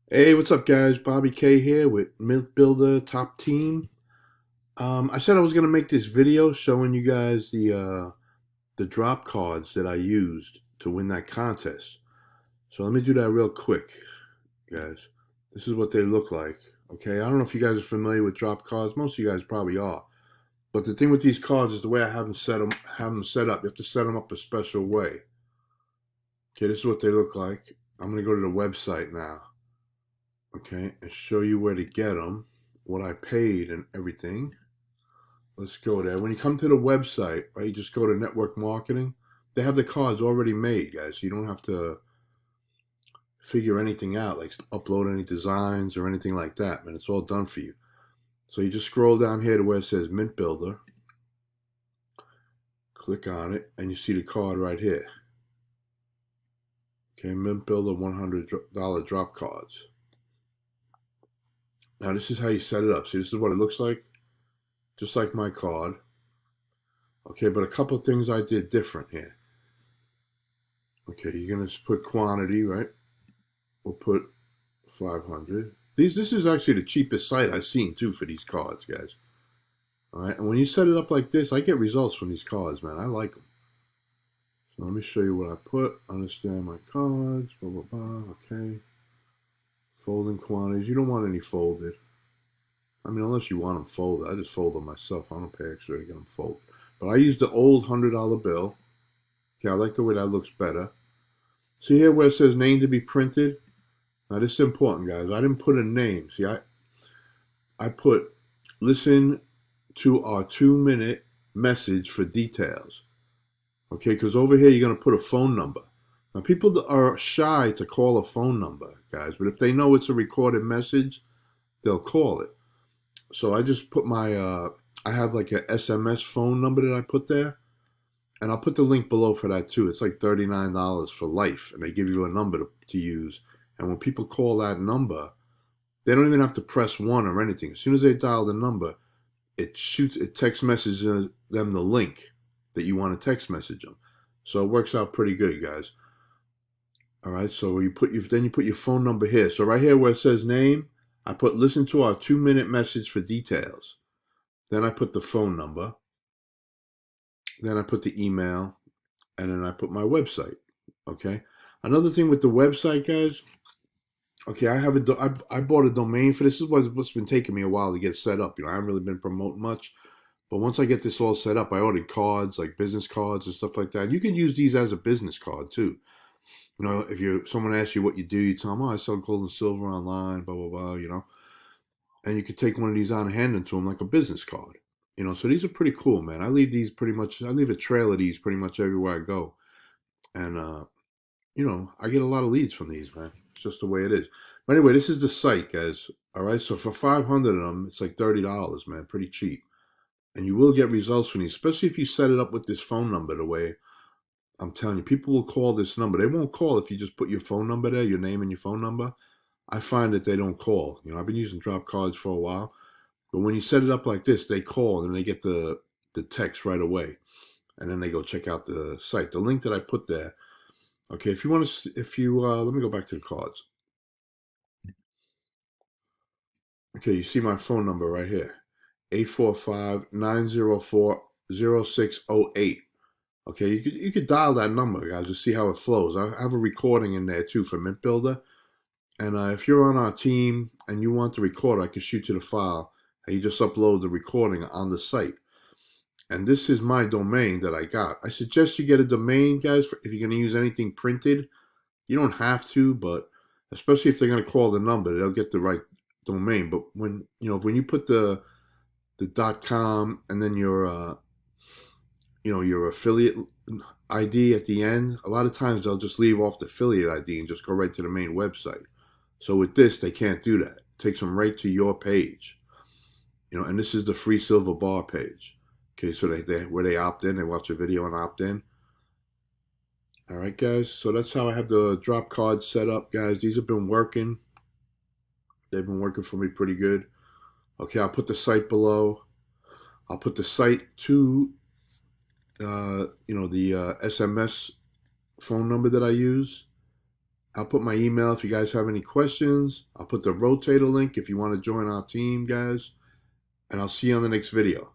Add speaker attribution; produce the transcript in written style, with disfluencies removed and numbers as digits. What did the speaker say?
Speaker 1: Hey, what's up, guys? Bobby K here with Mintbuilder Top Team. I said I was gonna make this video showing you guys the drop cards that I used to win that contest. So let me do that real quick, guys. This is what they look like. Okay, I don't know if you guys are familiar with drop cards. Most of you guys probably are. But the thing with these cards is the way I have them set up. You have to set them up a special way. Okay, this is what they look like. I'm gonna go to the website now. Okay, and show you where to get them, what I paid, and everything. Let's go there. When you come to the website, right, you just go to network marketing. They have the cards already made, guys. So you don't have to figure anything out, like upload any designs or anything like that, man. It's all done for you. So you just scroll down here to where it says Mint Builder, click on it, and you see the card right here. Okay, Mint Builder $100 drop cards. Now this is how you set it up. See, this is what it looks like, just like my card. Okay, but a couple things I did different here. Okay, you're gonna put quantity, right? We'll put 500. This is actually the cheapest site I've seen too for these cards, guys. All right, and when you set it up like this, I get results from these cards, man. I like them. So let me show you what I put. Understand my cards. Blah blah blah. Okay. Folding quantities. You don't want any folded. I mean, unless you want them folded. I just fold them myself. I don't pay extra to get them folded. But I use the old $100 bill. Okay, I like the way that looks better. See here where it says name to be printed? Now this is important, guys. I didn't put a name. See, I put listen to our 2-minute message for details. Okay, because over here you're gonna put a phone number. Now people are shy to call a phone number, guys, but if they know it's a recorded message, they'll call it. So I just put I have like a SMS phone number that I put there, and I'll put the link below for that too. It's like $39 for life, and they give you a number to use. And when people call that number, they don't even have to press one or anything. As soon as they dial the number, it text messages them the link that you want to text message them. So it works out pretty good, guys. All right, so then you put your phone number here. So right here where it says name, I put listen to our 2-minute message for details. Then I put the phone number. Then I put the email, and then I put my website. Okay. Another thing with the website, guys. Okay, I bought a domain for this. This is what's been taking me a while to get set up. I haven't really been promoting much, but once I get this all set up, I ordered cards like business cards and stuff like that. You can use these as a business card too. If someone asks you what you do, you tell them, "Oh, I sell gold and silver online, blah blah blah." And you could take one of these out and hand them to them like a business card. So these are pretty cool, man. I leave these pretty much. I leave a trail of these pretty much everywhere I go, and I get a lot of leads from these, man. It's just the way it is. But anyway, this is the site, guys. All right, so for 500 of them, it's like $30, man. Pretty cheap, and you will get results from these, especially if you set it up with this phone number the way I'm telling you. People will call this number. They won't call if you just put your phone number there, your name and your phone number. I find that they don't call. I've been using drop cards for a while, but when you set it up like this, they call and they get the text right away, and then they go check out the site. The link that I put there. Okay, if you want to, if you let me go back to the cards. Okay, you see my phone number right here, 845-904-0608. Okay, you could dial that number, guys, to see how it flows. I have a recording in there too for Mint Builder, and if you're on our team and you want to record, I can shoot you the file, and you just upload the recording on the site. And this is my domain that I got. I suggest you get a domain, guys, if you're going to use anything printed. You don't have to, but especially if they're going to call the number, they'll get the right domain. But when you put the .com and then your affiliate ID at the end, a lot of times they'll just leave off the affiliate ID and just go right to the main website. So with this, they can't do that. It takes them right to your page. And this is the free silver bar page. Okay, so where they opt in, they watch a video and opt in. All right, guys. So that's how I have the drop cards set up, guys. These have been working. They've been working for me pretty good. Okay, I'll put the site below. I'll put the site to, the SMS phone number that I use. I'll put my email if you guys have any questions. I'll put the Rotator link if you want to join our team, guys. And I'll see you on the next video.